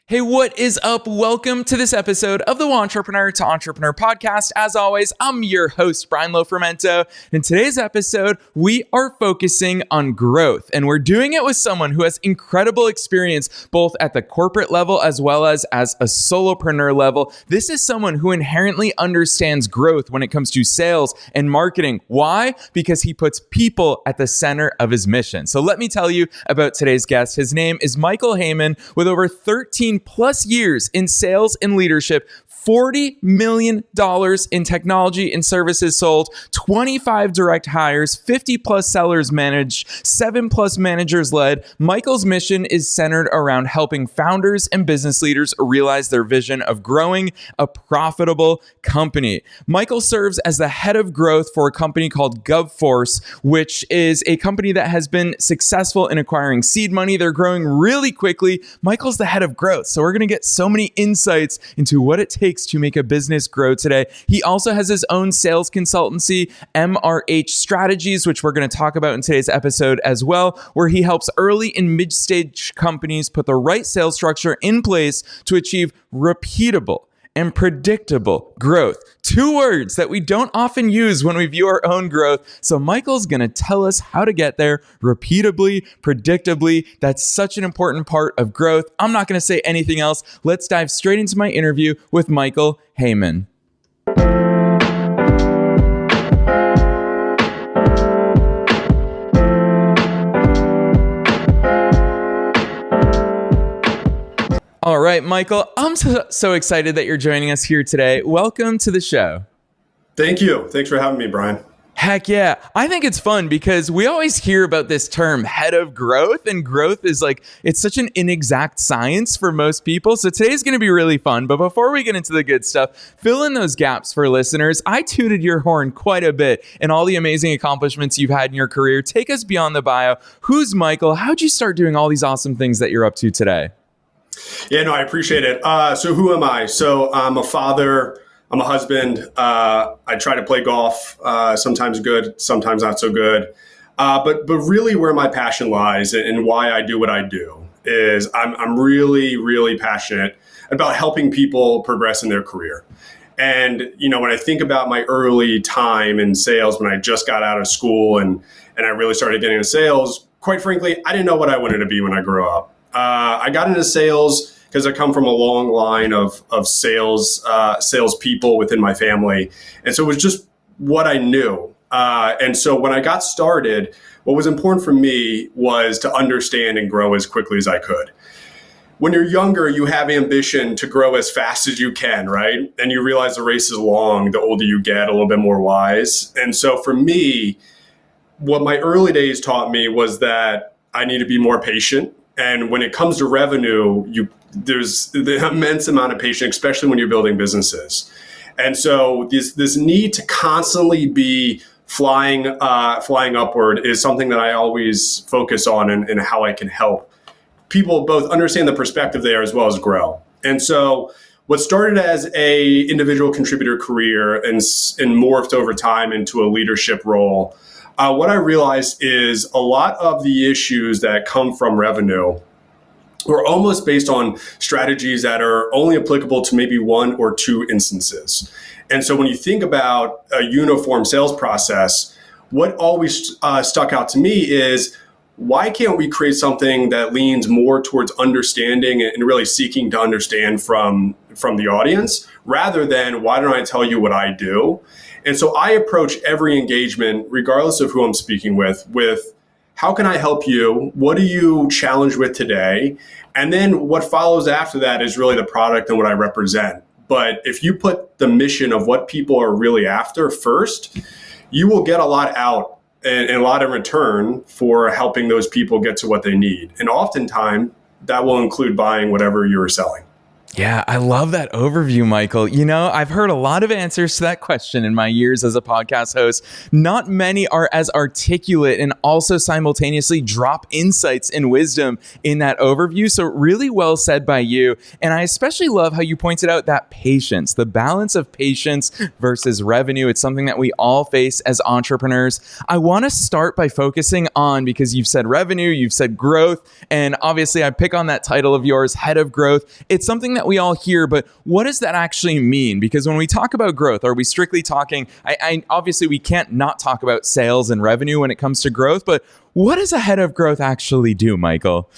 Hey, what is up? Welcome to this episode of the Entrepreneur to Entrepreneur podcast. As always, I'm your host, Brian Lofermento. In today's episode, we are focusing on growth, and we're doing it with someone who has incredible experience both at the corporate level as well as a solopreneur level. This is someone who inherently understands growth when it comes to sales and marketing. Why? Because he puts people at the center of his mission. So let me tell you about today's guest. His name is Michael Heyman, with over 13 plus years in sales and leadership, $40 million in technology and services sold, 25 direct hires, 50 plus sellers managed, 7 plus managers led. Michael's mission is centered around helping founders and business leaders realize their vision of growing a profitable company. Michael serves as the head of growth for a company called GovForce, which is a company that has been successful in acquiring seed money. They're growing really quickly. Michael's the head of growth. So we're going to get so many insights into what it takes to make a business grow today. He also has his own sales consultancy, MRH Strategies, which we're going to talk about in today's episode as well, where he helps early and mid-stage companies put the right sales structure in place to achieve repeatable and predictable growth. 2 words that we don't often use when we view our own growth. So Michael's going to tell us how to get there repeatably, predictably. That's such an important part of growth. I'm not going to say anything else. Let's dive straight into my interview with Michael Heyman. All right, Michael, I'm so excited that you're joining us here today. Welcome to the show. Thank you. Thanks for having me, Brian. Heck yeah. I think it's fun because we always hear about this term head of growth, and growth is it's such an inexact science for most people. So today's going to be really fun. But before we get into the good stuff, fill in those gaps for listeners. I tooted your horn quite a bit and all the amazing accomplishments you've had in your career. Take us beyond the bio. Who's Michael? How'd you start doing all these awesome things that you're up to today? Yeah, no, I appreciate it. So who am I? So I'm a father. I'm a husband. I try to play golf, sometimes good, sometimes not so good. But really where my passion lies and why I do what I do is I'm really, really passionate about helping people progress in their career. And, when I think about my early time in sales, when I just got out of school and I really started getting into sales, quite frankly, I didn't know what I wanted to be when I grew up. I got into sales because I come from a long line of sales people within my family. And so it was just what I knew. And so when I got started, what was important for me was to understand and grow as quickly as I could. When you're younger, you have ambition to grow as fast as you can, right? And you realize the race is long. The older you get, a little bit more wise. And so for me, what my early days taught me was that I need to be more patient. And when it comes to revenue, there's the immense amount of patience, especially when you're building businesses. And so this need to constantly be flying upward is something that I always focus on and how I can help people both understand the perspective there as well as grow. And so what started as a individual contributor career and morphed over time into a leadership role, what I realized is a lot of the issues that come from revenue were almost based on strategies that are only applicable to maybe 1 or 2 instances. And so when you think about a uniform sales process, what always stuck out to me is, why can't we create something that leans more towards understanding and really seeking to understand from the audience, rather than why don't I tell you what I do? And so I approach every engagement, regardless of who I'm speaking with how can I help you? What are you challenged with today? And then what follows after that is really the product and what I represent. But if you put the mission of what people are really after first, you will get a lot out and a lot in return for helping those people get to what they need. And oftentimes that will include buying whatever you're selling. Yeah, I love that overview, Michael. You know, I've heard a lot of answers to that question in my years as a podcast host. Not many are as articulate and also simultaneously drop insights and wisdom in that overview. So really well said by you. And I especially love how you pointed out that patience, the balance of patience versus revenue. It's something that we all face as entrepreneurs. I want to start by focusing on, because you've said revenue, you've said growth, and obviously I pick on that title of yours, head of growth. It's something that we all hear, but what does that actually mean? Because when we talk about growth, are we strictly talking, obviously we can't not talk about sales and revenue when it comes to growth, but what does a head of growth actually do, Michael?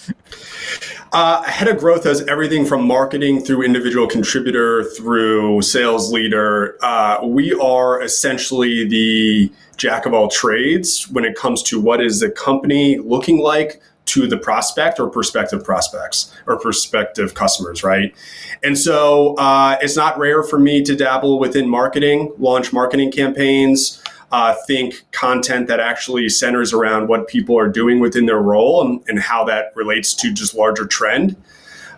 Head of growth does everything from marketing through individual contributor through sales leader. We are essentially the jack of all trades when it comes to what is the company looking like to the prospect or prospective prospects or prospective customers, right? And so it's not rare for me to dabble within marketing, launch marketing campaigns, think content that actually centers around what people are doing within their role and how that relates to just larger trend,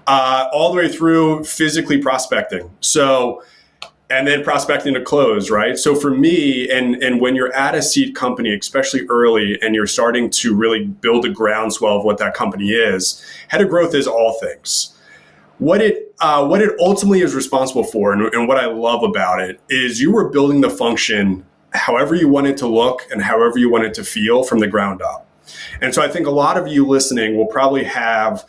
all the way through physically prospecting. So, and then prospecting to close, right? So for me, and when you're at a seed company, especially early, and you're starting to really build a groundswell of what that company is, head of growth is all things. What it ultimately is responsible for, and what I love about it, is you were building the function however you want it to look and however you want it to feel from the ground up. And so I think a lot of you listening will probably have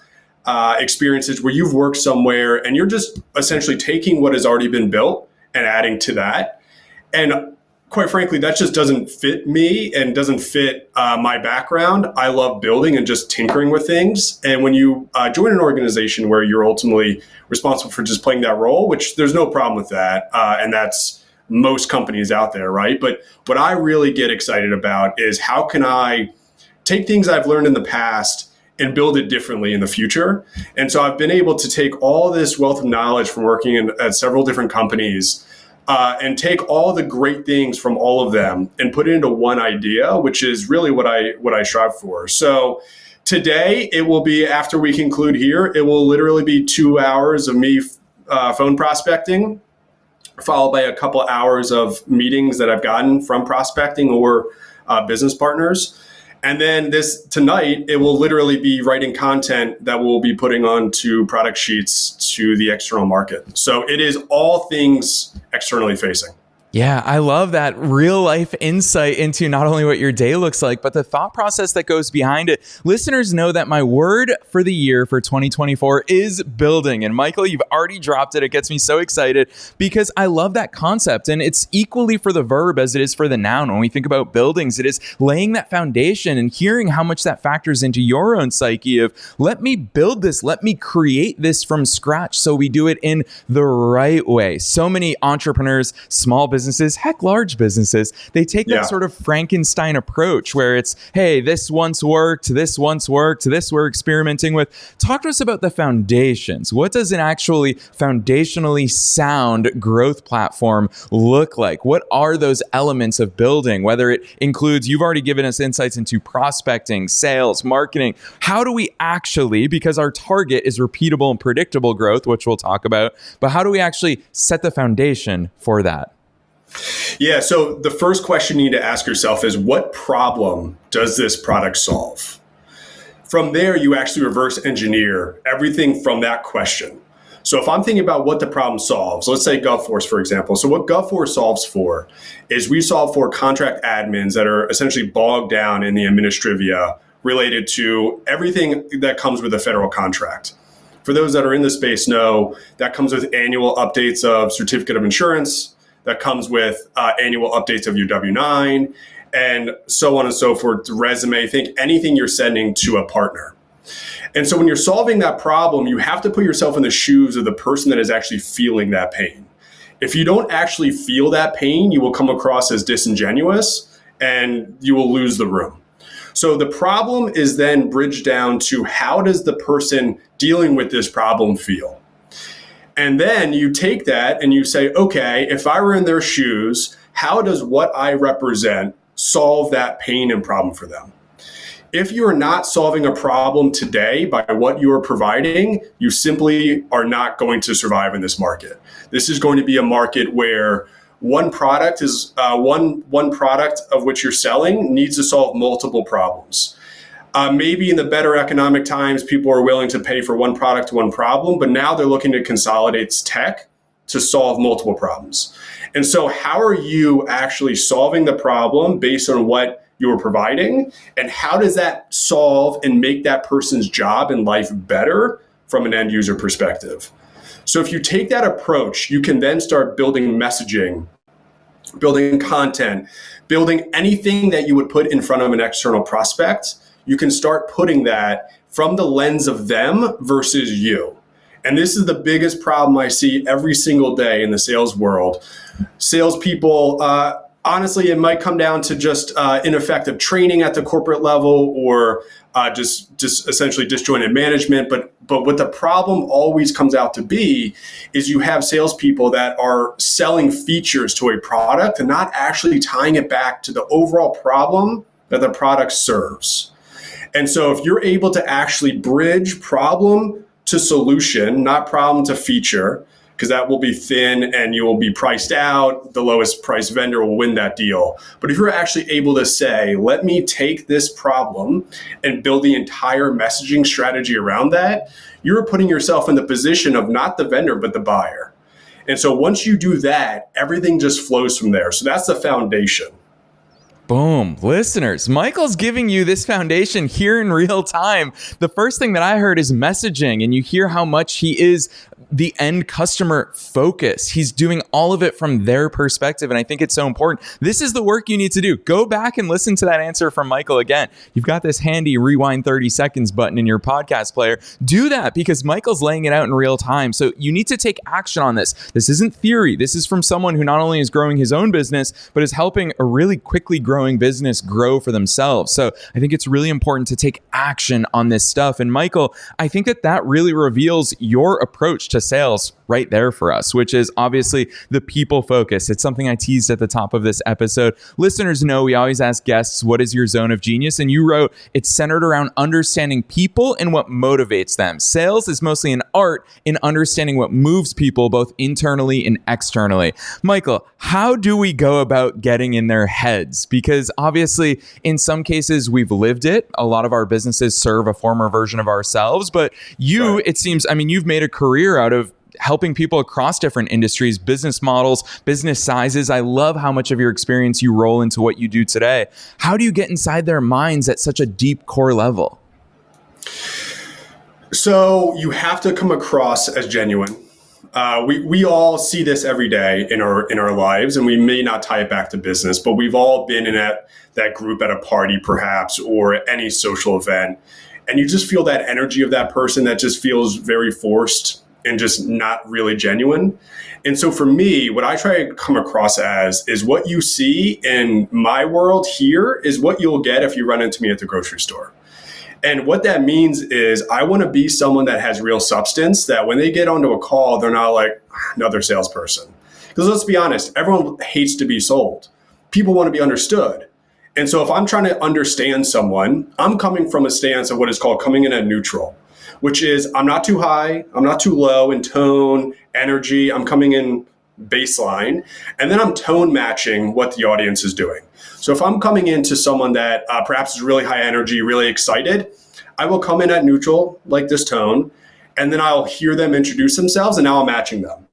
experiences where you've worked somewhere and you're just essentially taking what has already been built and adding to that. And quite frankly, that just doesn't fit me and doesn't fit my background. I love building and just tinkering with things. And when you join an organization where you're ultimately responsible for just playing that role, which there's no problem with that, and that's most companies out there, right? But what I really get excited about is how can I take things I've learned in the past and build it differently in the future. And so I've been able to take all this wealth of knowledge from working at several different companies and take all the great things from all of them and put it into one idea, which is really what I strive for. So today it will be, after we conclude here, it will literally be 2 hours of me phone prospecting, followed by a couple hours of meetings that I've gotten from prospecting or business partners. And then tonight, it will literally be writing content that we'll be putting onto product sheets to the external market. So it is all things externally facing. Yeah, I love that real life insight into not only what your day looks like, but the thought process that goes behind it. Listeners know that my word for the year for 2024 is building. And Michael, you've already dropped it. It gets me so excited because I love that concept. And it's equally for the verb as it is for the noun. When we think about buildings, it is laying that foundation and hearing how much that factors into your own psyche of, let me build this, let me create this from scratch so we do it in the right way. So many entrepreneurs, small businesses, heck, large businesses, they take that sort of Frankenstein approach where it's, hey, this once worked, this we're experimenting with. Talk to us about the foundations. What does an actually foundationally sound growth platform look like? What are those elements of building? Whether it includes, you've already given us insights into prospecting, sales, marketing. How do we actually, because our target is repeatable and predictable growth, which we'll talk about, but how do we actually set the foundation for that? Yeah, so the first question you need to ask yourself is, what problem does this product solve? From there, you actually reverse engineer everything from that question. So if I'm thinking about what the problem solves, let's say GovForce, for example. So what GovForce solves for is we solve for contract admins that are essentially bogged down in the administrivia related to everything that comes with a federal contract. For those that are in the space know, that comes with annual updates of certificate of insurance, that comes with annual updates of your W-9, and so on and so forth, resume, think anything you're sending to a partner. And so when you're solving that problem, you have to put yourself in the shoes of the person that is actually feeling that pain. If you don't actually feel that pain, you will come across as disingenuous and you will lose the room. So the problem is then bridged down to, how does the person dealing with this problem feel? And then you take that and you say, okay, if I were in their shoes, how does what I represent solve that pain and problem for them? If you are not solving a problem today by what you are providing, you simply are not going to survive in this market. This is going to be a market where one product is one product of which you're selling needs to solve multiple problems. Maybe in the better economic times, people are willing to pay for one product, one problem, but now they're looking to consolidate tech to solve multiple problems. And so how are you actually solving the problem based on what you're providing? And how does that solve and make that person's job and life better from an end user perspective? So if you take that approach, you can then start building messaging, building content, building anything that you would put in front of an external prospect. You can start putting that from the lens of them versus you. And this is the biggest problem I see every single day in the sales world. Salespeople, honestly, it might come down to just ineffective training at the corporate level or just essentially disjointed management. But what the problem always comes out to be is you have salespeople that are selling features to a product and not actually tying it back to the overall problem that the product serves. And so if you're able to actually bridge problem to solution, not problem to feature, because that will be thin and you will be priced out. The lowest price vendor will win that deal. But if you're actually able to say, let me take this problem and build the entire messaging strategy around that, you're putting yourself in the position of not the vendor, but the buyer. And so once you do that, everything just flows from there. So that's the foundation. Boom. Listeners, Michael's giving you this foundation here in real time. The first thing that I heard is messaging, and you hear how much he is the end customer focus. He's doing all of it from their perspective, and I think it's so important. This is the work you need to do. Go back and listen to that answer from Michael again. You've got this handy rewind 30 seconds button in your podcast player. Do that because Michael's laying it out in real time. So you need to take action on this. This isn't theory. This is from someone who not only is growing his own business, but is helping a really quickly growing business grow for themselves. So I think it's really important to take action on this stuff. And Michael, I think that really reveals your approach to sales right there for us, which is obviously the people focus. It's something I teased at the top of this episode. Listeners know we always ask guests, what is your zone of genius? And you wrote, it's centered around understanding people and what motivates them. Sales is mostly an art in understanding what moves people both internally and externally. Michael, how do we go about getting in their heads? Because obviously, in some cases, we've lived it. A lot of our businesses serve a former version of ourselves, but you, right. It seems, I mean, you've made a career out of helping people across different industries, business models, business sizes. I love how much of your experience you roll into what you do today. How do you get inside their minds at such a deep core level? So you have to come across as genuine. We all see this every day in our lives, and we may not tie it back to business, but we've all been in that group at a party perhaps, or any social event. And you just feel that energy of that person that just feels very forced and just not really genuine. And so for me, what I try to come across as is what you see in my world here is what you'll get if you run into me at the grocery store. And what that means is I want to be someone that has real substance, that when they get onto a call, they're not like another salesperson. Because let's be honest, everyone hates to be sold. People want to be understood. And so if I'm trying to understand someone, I'm coming from a stance of what is called coming in at neutral, which is I'm not too high, I'm not too low in tone, energy, I'm coming in baseline, and then I'm tone matching what the audience is doing. So if I'm coming into someone that perhaps is really high energy, really excited, I will come in at neutral, like this tone, and then I'll hear them introduce themselves, and now I'm matching them.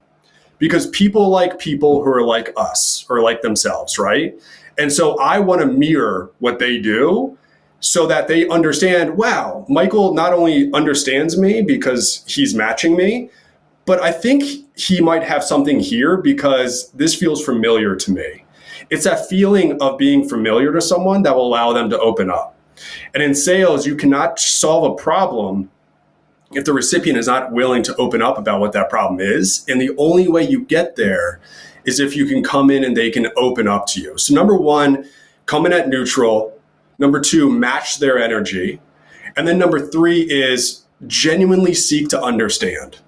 Because people like people who are like us, or like themselves, right? And so I want to mirror what they do so that they understand, wow, Michael not only understands me because he's matching me, but I think he might have something here because this feels familiar to me. It's that feeling of being familiar to someone that will allow them to open up. And in sales, you cannot solve a problem if the recipient is not willing to open up about what that problem is. And the only way you get there is if you can come in and they can open up to you. So number one, come in at neutral. Number two, match their energy. And then number three is genuinely seek to understand.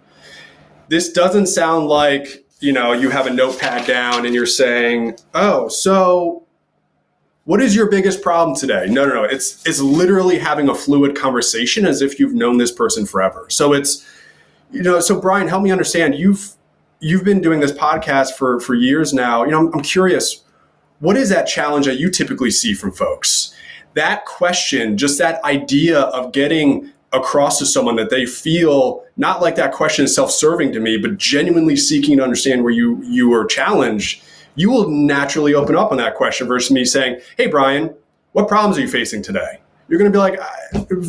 This doesn't sound like, you have a notepad down and you're saying, oh, so what is your biggest problem today? No. It's literally having a fluid conversation as if you've known this person forever. So it's, so Brian, help me understand. You've been doing this podcast for years now. I'm curious, what is that challenge that you typically see from folks? That question, just that idea of getting across to someone that they feel not like that question is self-serving to me, but genuinely seeking to understand where you are challenged, you will naturally open up on that question versus me saying, hey, Brian, what problems are you facing today? You're going to be like,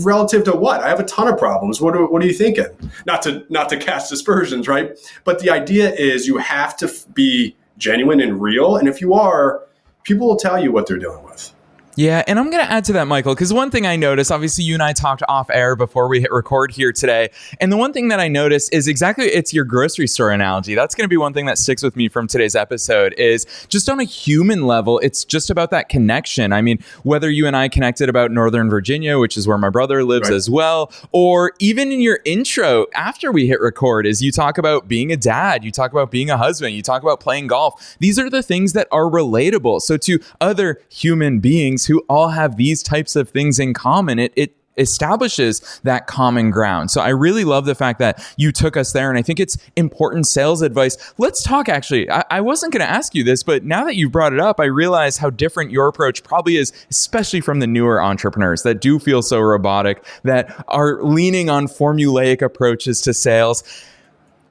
relative to what? I have a ton of problems. What are you thinking? Not to cast aspersions, right? But the idea is you have to be genuine and real. And if you are, people will tell you what they're dealing with. Yeah, and I'm going to add to that, Michael, because one thing I noticed, obviously you and I talked off air before we hit record here today, and the one thing that I noticed is it's your grocery store analogy. That's going to be one thing that sticks with me from today's episode is just on a human level, it's just about that connection. I mean, whether you and I connected about Northern Virginia, which is where my brother lives as well, or even in your intro after we hit record is you talk about being a dad, you talk about being a husband, you talk about playing golf. These are the things that are relatable. So to other human beings who all have these types of things in common, it establishes that common ground. So I really love the fact that you took us there, and I think it's important sales advice. Let's talk, actually. I wasn't going to ask you this, but now that you've brought it up, I realize how different your approach probably is, especially from the newer entrepreneurs that do feel so robotic, that are leaning on formulaic approaches to sales.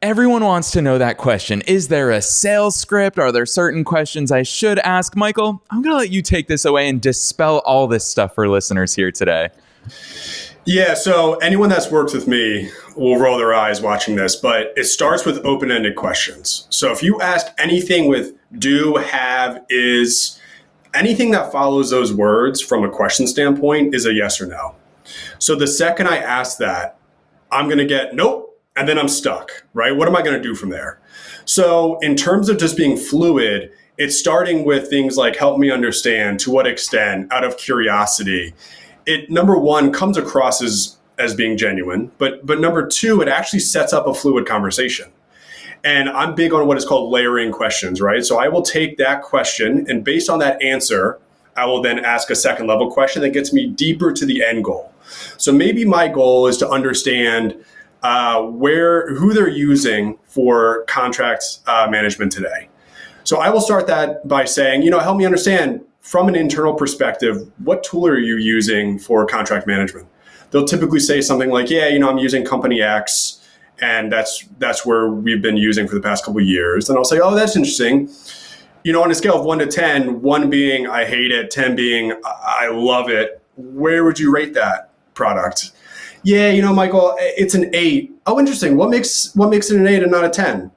Everyone wants to know that question. Is there a sales script? Are there certain questions I should ask? Michael, I'm going to let you take this away and dispel all this stuff for listeners here today. Yeah, so anyone that's worked with me will roll their eyes watching this, but it starts with open-ended questions. So if you ask anything with do, have, is, anything that follows those words from a question standpoint is a yes or no. So the second I ask that, I'm going to get nope. And then I'm stuck, right? What am I going to do from there? So in terms of just being fluid, it's starting with things like help me understand, to what extent, out of curiosity. It, number one, comes across as being genuine, but number two, it actually sets up a fluid conversation. And I'm big on what is called layering questions, right? So I will take that question, and based on that answer, I will then ask a second level question that gets me deeper to the end goal. So maybe my goal is to understand who they're using for contract management today. So I will start that by saying, help me understand from an internal perspective, what tool are you using for contract management? They'll typically say something like, I'm using company X, and that's where we've been using for the past couple of years. And I'll say, oh, that's interesting. On a scale of 1 to 10, 1 being I hate it, 10 being I love it, where would you rate that product? Yeah, Michael, it's an 8. Oh, interesting. What makes it an 8 and not a 10?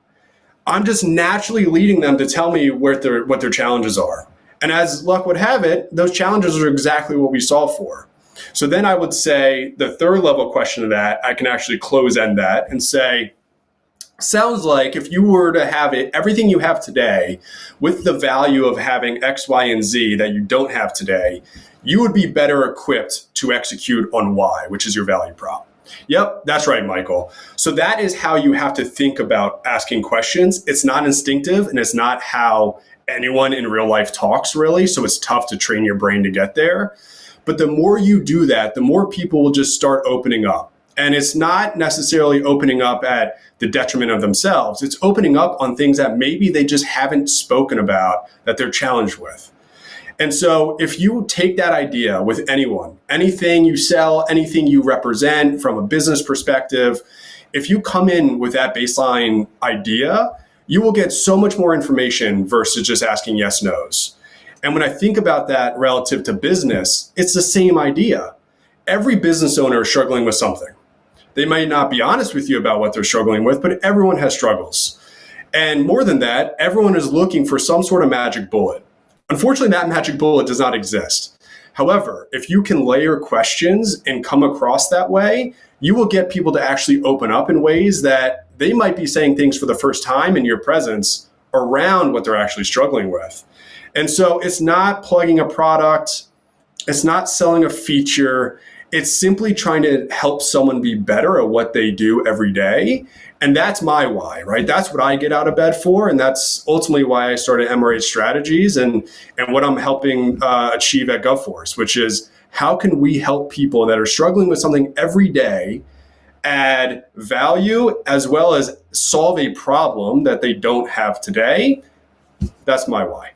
I'm just naturally leading them to tell me what their challenges are. And as luck would have it, those challenges are exactly what we solve for. So then I would say the third level question of that, I can actually close end that and say, sounds like if you were to have everything you have today with the value of having X, Y, and Z that you don't have today, you would be better equipped to execute on Y, which is your value prop. Yep, that's right, Michael. So that is how you have to think about asking questions. It's not instinctive, and it's not how anyone in real life talks, really. So it's tough to train your brain to get there. But the more you do that, the more people will just start opening up. And it's not necessarily opening up at the detriment of themselves. It's opening up on things that maybe they just haven't spoken about that they're challenged with. And so if you take that idea with anyone, anything you sell, anything you represent from a business perspective, if you come in with that baseline idea, you will get so much more information versus just asking yes, no's. And when I think about that relative to business, it's the same idea. Every business owner is struggling with something. They might not be honest with you about what they're struggling with, but everyone has struggles. And more than that, everyone is looking for some sort of magic bullet. Unfortunately, that magic bullet does not exist. However, if you can layer questions and come across that way, you will get people to actually open up in ways that they might be saying things for the first time in your presence around what they're actually struggling with. And so it's not plugging a product. It's not selling a feature. It's simply trying to help someone be better at what they do every day. And that's my why, right? That's what I get out of bed for. And that's ultimately why I started MRH Strategies and what I'm helping achieve at GovForce, which is how can we help people that are struggling with something every day add value as well as solve a problem that they don't have today? That's my why.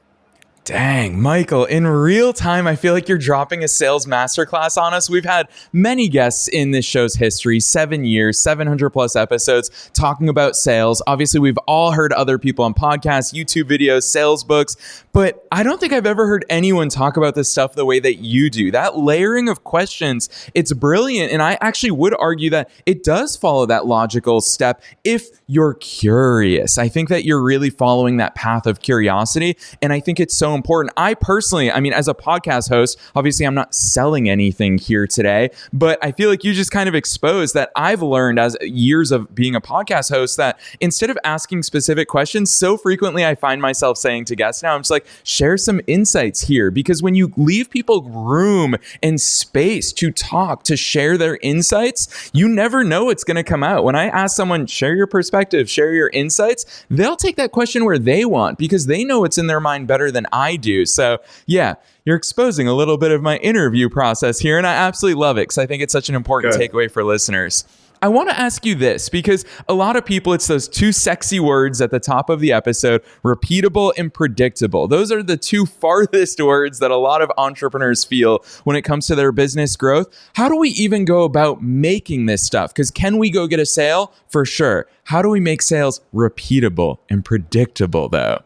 Dang, Michael, in real time, I feel like you're dropping a sales masterclass on us. We've had many guests in this show's history, 7 years, 700 plus episodes talking about sales. Obviously, we've all heard other people on podcasts, YouTube videos, sales books, but I don't think I've ever heard anyone talk about this stuff the way that you do. That layering of questions, it's brilliant. And I actually would argue that it does follow that logical step if you're curious. I think that you're really following that path of curiosity. And I think it's so important. I personally, as a podcast host, obviously I'm not selling anything here today, but I feel like you just kind of exposed that I've learned as years of being a podcast host that instead of asking specific questions, so frequently I find myself saying to guests now, I'm just like, share some insights here. Because when you leave people room and space to talk, to share their insights, you never know what's going to come out. When I ask someone, share your perspective, share your insights, they'll take that question where they want because they know what's in their mind better than I do. So yeah, you're exposing a little bit of my interview process here, and I absolutely love it because I think it's such an important takeaway for listeners. I want to ask you this because a lot of people, it's those two sexy words at the top of the episode, repeatable and predictable. Those are the two farthest words that a lot of entrepreneurs feel when it comes to their business growth. How do we even go about making this stuff? Because can we go get a sale? For sure. How do we make sales repeatable and predictable though?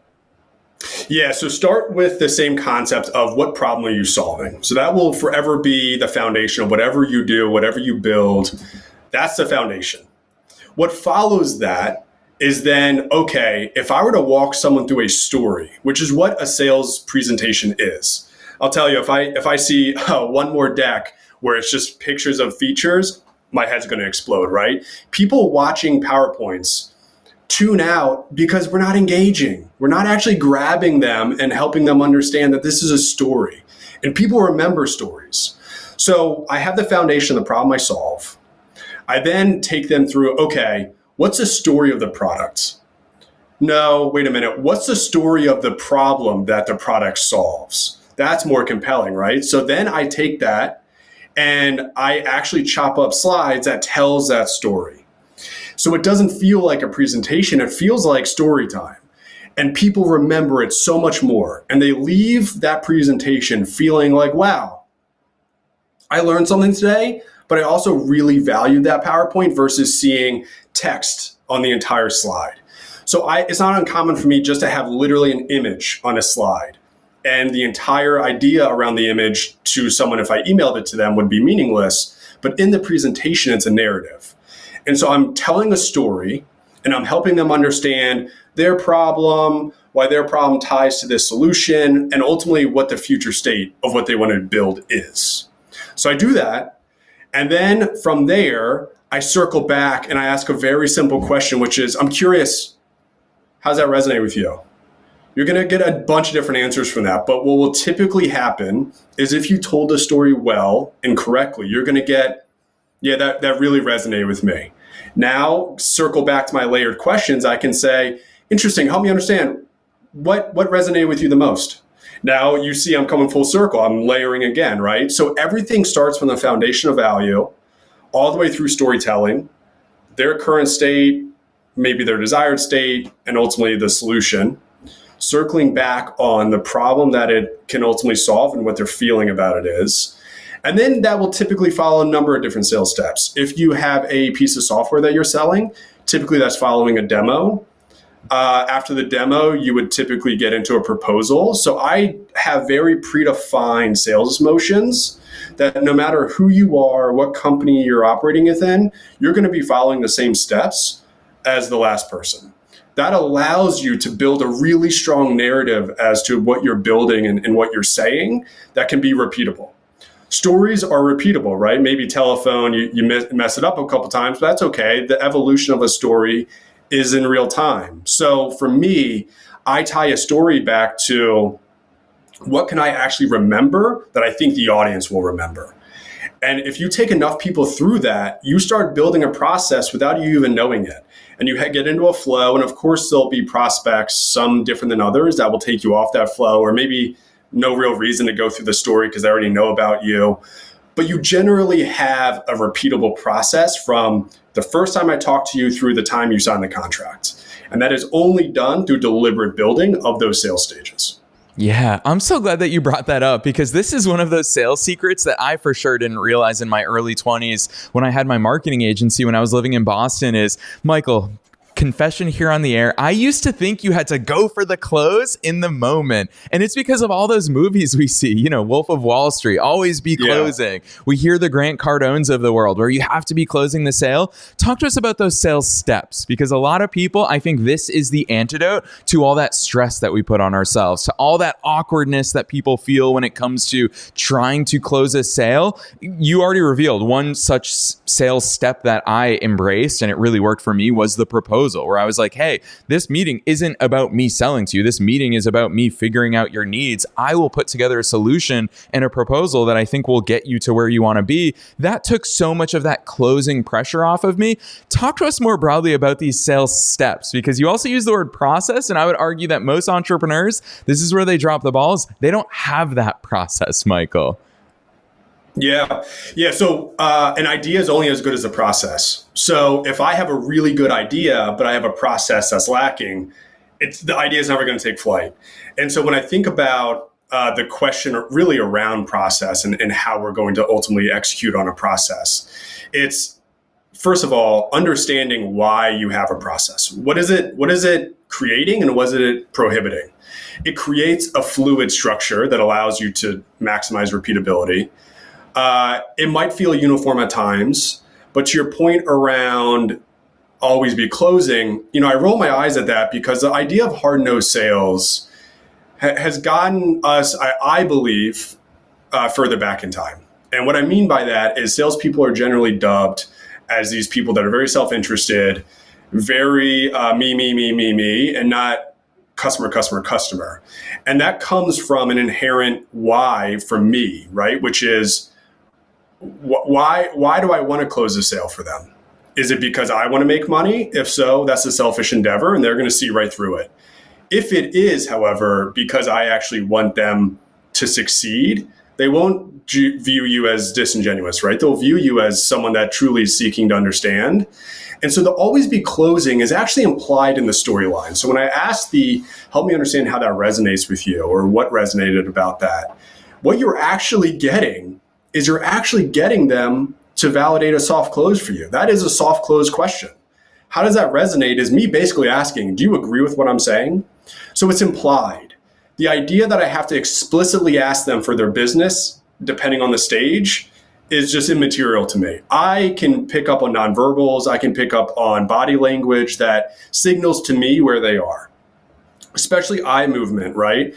Yeah, so start with the same concept of what problem are you solving? So that will forever be the foundation of whatever you do, whatever you build. That's the foundation. What follows that is then, okay, if I were to walk someone through a story, which is what a sales presentation is. I'll tell you, if I see one more deck where it's just pictures of features, my head's going to explode, right? People watching PowerPoints tune out because we're not engaging. We're not actually grabbing them and helping them understand that this is a story. And people remember stories. So I have the foundation of the problem I solve. I then take them through, okay, what's the story of the product? No, wait a minute. What's the story of the problem that the product solves? That's more compelling, right? So then I take that and I actually chop up slides that tells that story. So it doesn't feel like a presentation. It feels like story time. And people remember it so much more. And they leave that presentation feeling like, wow, I learned something today, but I also really valued that PowerPoint versus seeing text on the entire slide. So it's not uncommon for me just to have literally an image on a slide. And the entire idea around the image to someone, if I emailed it to them, would be meaningless. But in the presentation, it's a narrative. And so I'm telling a story and I'm helping them understand their problem, why their problem ties to this solution, and ultimately what the future state of what they want to build is. So I do that. And then from there, I circle back and I ask a very simple question, which is, I'm curious, how's that resonate with you? You're going to get a bunch of different answers from that. But what will typically happen is if you told the story well and correctly, you're going to get, yeah, that really resonated with me. Now, circle back to my layered questions. I can say, interesting, help me understand what resonated with you the most. Now you see I'm coming full circle. I'm layering again, right? So everything starts from the foundation of value all the way through storytelling, their current state, maybe their desired state, and ultimately the solution, circling back on the problem that it can ultimately solve and what their feeling about it is. And then that will typically follow a number of different sales steps. If you have a piece of software that you're selling, typically that's following a demo. After the demo, you would typically get into a proposal. So I have very predefined sales motions that no matter who you are, what company you're operating within, you're going to be following the same steps as the last person. That allows you to build a really strong narrative as to what you're building and what you're saying that can be repeatable. Stories are repeatable, right? Maybe telephone, you mess it up a couple times, but that's okay. The evolution of a story is in real time. So for me, I tie a story back to what can I actually remember that I think the audience will remember. And if you take enough people through that, you start building a process without you even knowing it. And you get into a flow. And of course, there'll be prospects, some different than others, that will take you off that flow, or maybe no real reason to go through the story because they already know about you. But you generally have a repeatable process from the first time I talk to you through the time you sign the contract. And that is only done through deliberate building of those sales stages. Yeah, I'm so glad that you brought that up, because this is one of those sales secrets that I for sure didn't realize in my early 20s when I had my marketing agency when I was living in Boston is, Michael, confession here on the air, I used to think you had to go for the close in the moment. And it's because of all those movies we see, you know, Wolf of Wall Street, always be closing. Yeah. We hear the Grant Cardones of the world where you have to be closing the sale. Talk to us about those sales steps, because a lot of people, I think this is the antidote to all that stress that we put on ourselves, to all that awkwardness that people feel when it comes to trying to close a sale. You already revealed one such sales step that I embraced, and it really worked for me, was the proposal, where I was like, hey, this meeting isn't about me selling to you. This meeting is about me figuring out your needs. I will put together a solution and a proposal that I think will get you to where you want to be. That took so much of that closing pressure off of me. Talk to us more broadly about these sales steps, because you also use the word process. And I would argue that most entrepreneurs, this is where they drop the balls. They don't have that process, Michael. Yeah. So an idea is only as good as the process. So if I have a really good idea, but I have a process that's lacking, the idea is never going to take flight. And so when I think about the question really around process and how we're going to ultimately execute on a process, it's, first of all, understanding why you have a process. What is it creating, and what is it prohibiting? It creates a fluid structure that allows you to maximize repeatability. It might feel uniform at times, but to your point around always be closing, I roll my eyes at that, because the idea of hard-nosed sales has gotten us, I believe, further back in time. And what I mean by that is salespeople are generally dubbed as these people that are very self-interested, very me, and not customer. And that comes from an inherent why for me, right? Which is, why do I want to close a sale for them? Is it because I want to make money? If so, that's a selfish endeavor, and they're going to see right through it. If it is, however, because I actually want them to succeed, they won't view you as disingenuous, right? They'll view you as someone that truly is seeking to understand. And so the always be closing is actually implied in the storyline. So when I asked help me understand how that resonates with you, or what resonated about that, what you're actually getting is you're actually getting them to validate a soft close for you. That is a soft close question. How does that resonate is me basically asking, do you agree with what I'm saying? So it's implied. The idea that I have to explicitly ask them for their business, depending on the stage, is just immaterial to me. I can pick up on nonverbals. I can pick up on body language that signals to me where they are, especially eye movement, right?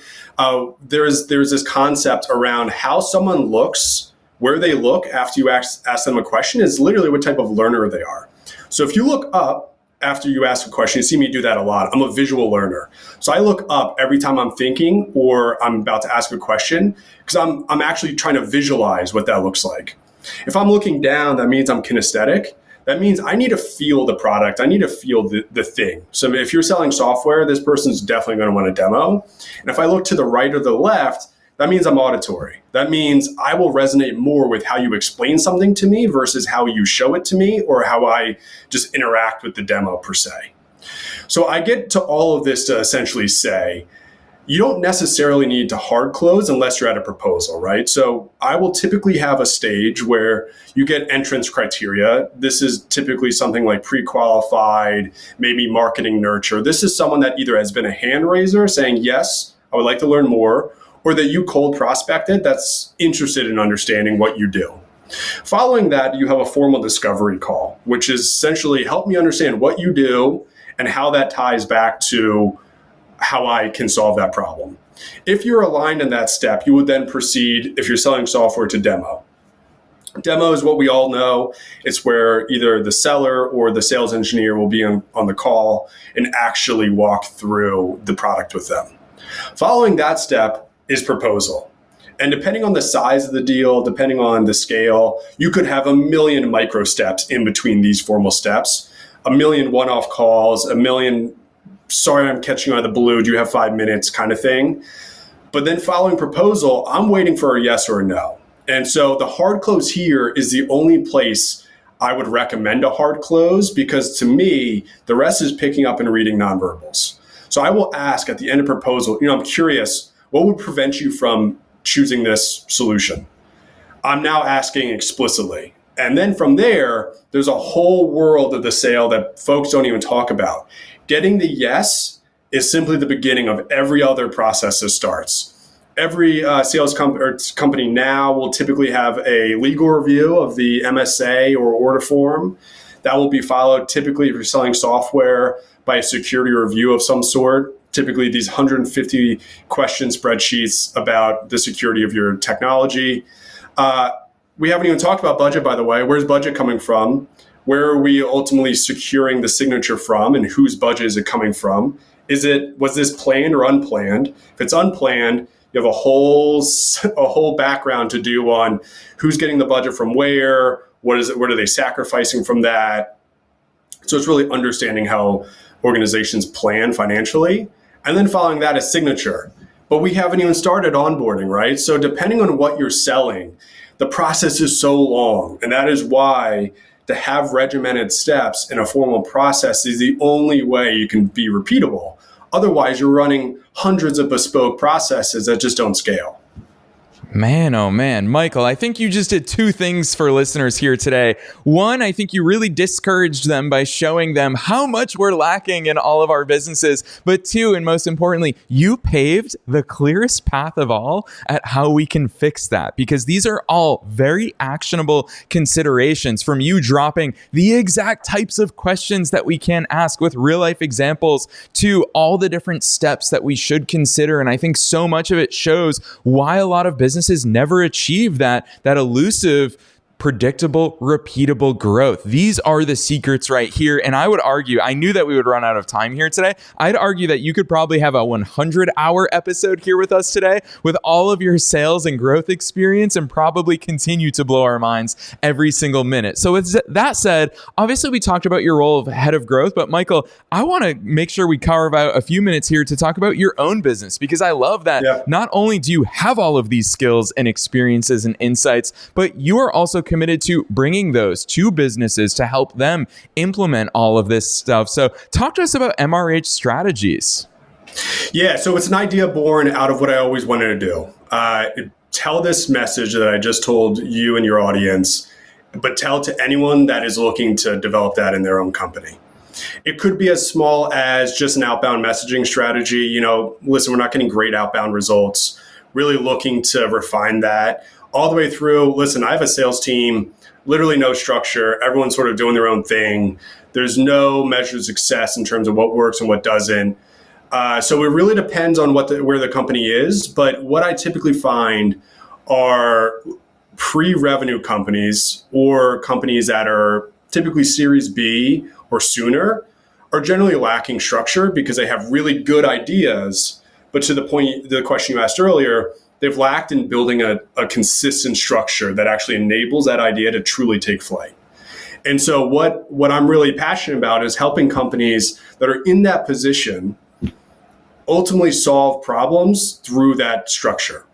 There's this concept around how someone looks, where they look after you ask them a question is literally what type of learner they are. So if you look up after you ask a question, you see me do that a lot. I'm a visual learner. So I look up every time I'm thinking or I'm about to ask a question, because I'm actually trying to visualize what that looks like. If I'm looking down, that means I'm kinesthetic. That means I need to feel the product. I need to feel the thing. So if you're selling software, this person's definitely going to want a demo. And if I look to the right or the left, that means I'm auditory. That means I will resonate more with how you explain something to me versus how you show it to me or how I just interact with the demo per se. So I get to all of this to essentially say, you don't necessarily need to hard close unless you're at a proposal, right? So I will typically have a stage where you get entrance criteria. This is typically something like pre-qualified, maybe marketing nurture. This is someone that either has been a hand raiser saying, yes, I would like to learn more, or that you cold prospected that's interested in understanding what you do. Following that, you have a formal discovery call, which is essentially help me understand what you do and how that ties back to how I can solve that problem. If you're aligned in that step, you would then proceed, if you're selling software, to demo. Demo is what we all know. It's where either the seller or the sales engineer will be on the call and actually walk through the product with them. Following that step is proposal. And depending on the size of the deal, depending on the scale, you could have a million micro steps in between these formal steps, a million one-off calls, a million, sorry, I'm catching you out of the blue, do you have 5 minutes kind of thing. But then following proposal, I'm waiting for a yes or a no. And so the hard close here is the only place I would recommend a hard close, because to me, the rest is picking up and reading nonverbals. So I will ask at the end of proposal, I'm curious, what would prevent you from choosing this solution? I'm now asking explicitly. And then from there, there's a whole world of the sale that folks don't even talk about. Getting the yes is simply the beginning of every other process that starts. Every sales company now will typically have a legal review of the MSA or order form. That will be followed typically, if you're selling software, by a security review of some sort. Typically these 150 question spreadsheets about the security of your technology. We haven't even talked about budget, by the way. Where's budget coming from? Where are we ultimately securing the signature from, and whose budget is it coming from? Was this planned or unplanned? If it's unplanned, you have a whole background to do on who's getting the budget from where, what are they sacrificing from that? So it's really understanding how organizations plan financially. And then following that is signature. But we haven't even started onboarding, right? So depending on what you're selling, the process is so long. And that is why to have regimented steps in a formal process is the only way you can be repeatable. Otherwise, you're running hundreds of bespoke processes that just don't scale. Man, oh man. Michael, I think you just did two things for listeners here today. One, I think you really discouraged them by showing them how much we're lacking in all of our businesses. But two, and most importantly, you paved the clearest path of all at how we can fix that, because these are all very actionable considerations, from you dropping the exact types of questions that we can ask with real life examples to all the different steps that we should consider. And I think so much of it shows why a lot of businesses never achieve that elusive, predictable, repeatable growth. These are the secrets right here. And I would argue, I knew that we would run out of time here today. I'd argue that you could probably have a 100-hour episode here with us today with all of your sales and growth experience, and probably continue to blow our minds every single minute. So with that said, obviously we talked about your role of head of growth, but Michael, I want to make sure we carve out a few minutes here to talk about your own business, because I love that Not only do you have all of these skills and experiences and insights, but you are also committed to bringing those to businesses to help them implement all of this stuff. So talk to us about MRH Strategies. Yeah, so it's an idea born out of what I always wanted to do. Tell this message that I just told you and your audience, but tell to anyone that is looking to develop that in their own company. It could be as small as just an outbound messaging strategy. Listen, we're not getting great outbound results. Really looking to refine that. All the way through, listen, I have a sales team, literally no structure. Everyone's sort of doing their own thing. There's no measure of success in terms of what works and what doesn't. So it really depends on where the company is. But what I typically find are pre-revenue companies, or companies that are typically Series B or sooner, are generally lacking structure because they have really good ideas. But to the point, the question you asked earlier, they've lacked in building a consistent structure that actually enables that idea to truly take flight. And so what I'm really passionate about is helping companies that are in that position ultimately solve problems through that structure.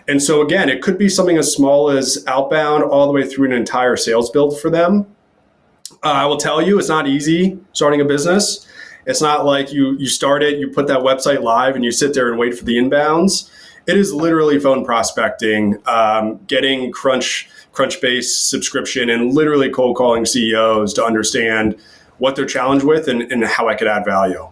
And so again, it could be something as small as outbound all the way through an entire sales build for them. I will tell you, it's not easy starting a business. It's not like you start it, you put that website live, and you sit there and wait for the inbounds. It is literally phone prospecting, getting Crunchbase subscription, and literally cold calling CEOs to understand what they're challenged with and how I could add value.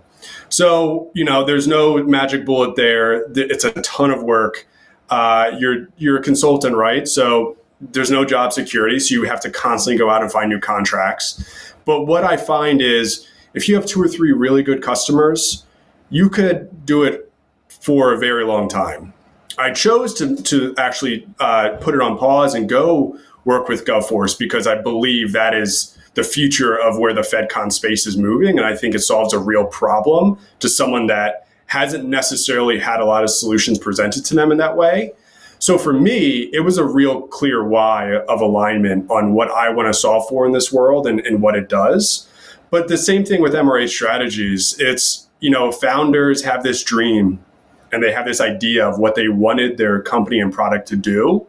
So, there's no magic bullet there. It's a ton of work. You're a consultant, right? So there's no job security. So you have to constantly go out and find new contracts. But what I find is if you have 2 or 3 really good customers, you could do it for a very long time. I chose to actually put it on pause and go work with GovForce because I believe that is the future of where the FedCon space is moving. And I think it solves a real problem to someone that hasn't necessarily had a lot of solutions presented to them in that way. So for me, it was a real clear why of alignment on what I want to solve for in this world and what it does. But the same thing with MRH strategies. It's, founders have this dream and they have this idea of what they wanted their company and product to do.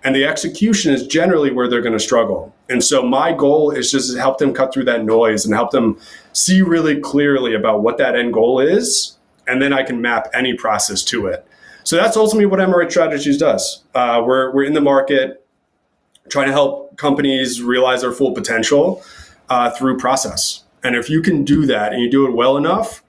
And the execution is generally where they're going to struggle. And so my goal is just to help them cut through that noise and help them see really clearly about what that end goal is. And then I can map any process to it. So that's ultimately what MRH Strategies does. We're in the market trying to help companies realize their full potential through process. And if you can do that and you do it well enough,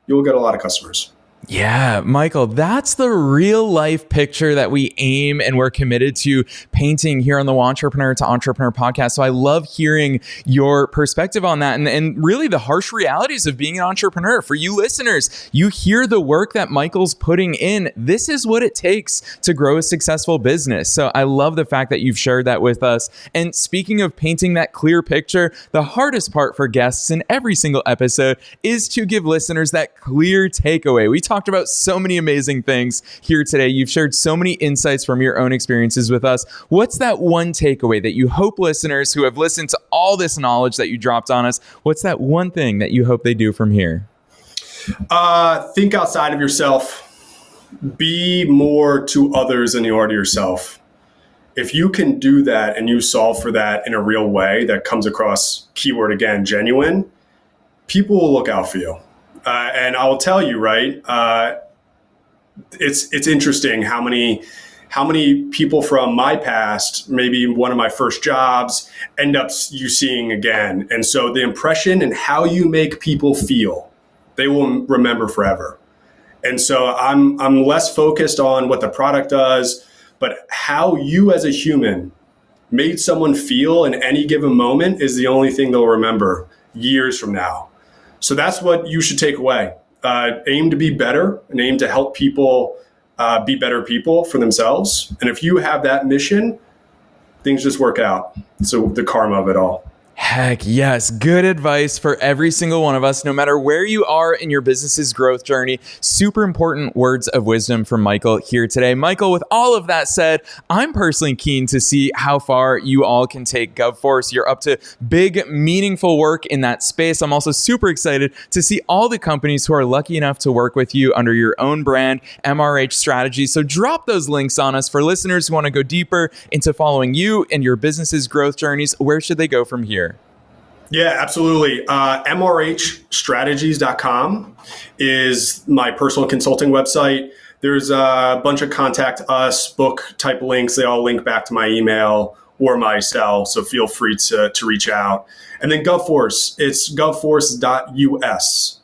you'll get a lot of customers. Yeah, Michael, that's the real life picture that we aim and we're committed to painting here on the Entrepreneur to Entrepreneur podcast. So I love hearing your perspective on that and really the harsh realities of being an entrepreneur. For you listeners, you hear the work that Michael's putting in. This is what it takes to grow a successful business. So I love the fact that you've shared that with us. And speaking of painting that clear picture, the hardest part for guests in every single episode is to give listeners that clear takeaway. We talked about so many amazing things here today. You've shared so many insights from your own experiences with us. What's that one takeaway that you hope listeners who have listened to all this knowledge that you dropped on us, what's that one thing that you hope they do from here? Think outside of yourself. Be more to others than you are to yourself. If you can do that and you solve for that in a real way that comes across, keyword again, genuine, people will look out for you. And I will tell you, right? It's interesting how many people from my past, maybe one of my first jobs, end up you seeing again. And so the impression and how you make people feel, they will remember forever. And so I'm less focused on what the product does, but how you as a human made someone feel in any given moment is the only thing they'll remember years from now. So that's what you should take away. Aim to be better and aim to help people be better people for themselves. And if you have that mission, things just work out. So the karma of it all. Heck yes. Good advice for every single one of us, no matter where you are in your business's growth journey. Super important words of wisdom from Michael here today. Michael, with all of that said, I'm personally keen to see how far you all can take GovForce. You're up to big, meaningful work in that space. I'm also super excited to see all the companies who are lucky enough to work with you under your own brand, MRH Strategy. So drop those links on us for listeners who want to go deeper into following you and your business's growth journeys. Where should they go from here? Yeah, absolutely. MRHstrategies.com is my personal consulting website. There's a bunch of contact us, book type links. They all link back to my email or my cell. So feel free to reach out. And then GovForce, it's govforce.us.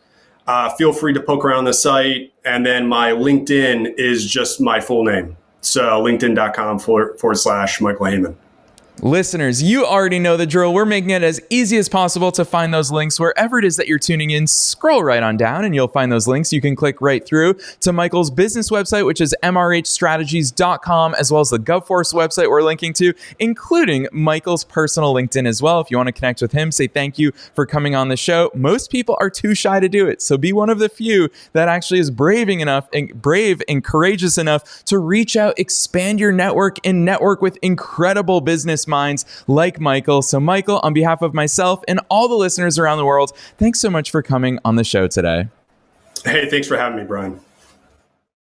Feel free to poke around the site. And then my LinkedIn is just my full name. So linkedin.com/Michael Heyman. Listeners, you already know the drill. We're making it as easy as possible to find those links wherever it is that you're tuning in. Scroll right on down and you'll find those links. You can click right through to Michael's business website, which is mrhstrategies.com, as well as the GovForce website we're linking to, including Michael's personal LinkedIn as well. If you want to connect with him, say thank you for coming on the show. Most people are too shy to do it, so be one of the few that actually is brave and courageous enough to reach out, expand your network, and network with incredible business minds like Michael. So Michael, on behalf of myself and all the listeners around the world, thanks so much for coming on the show today. Hey, thanks for having me, Brian.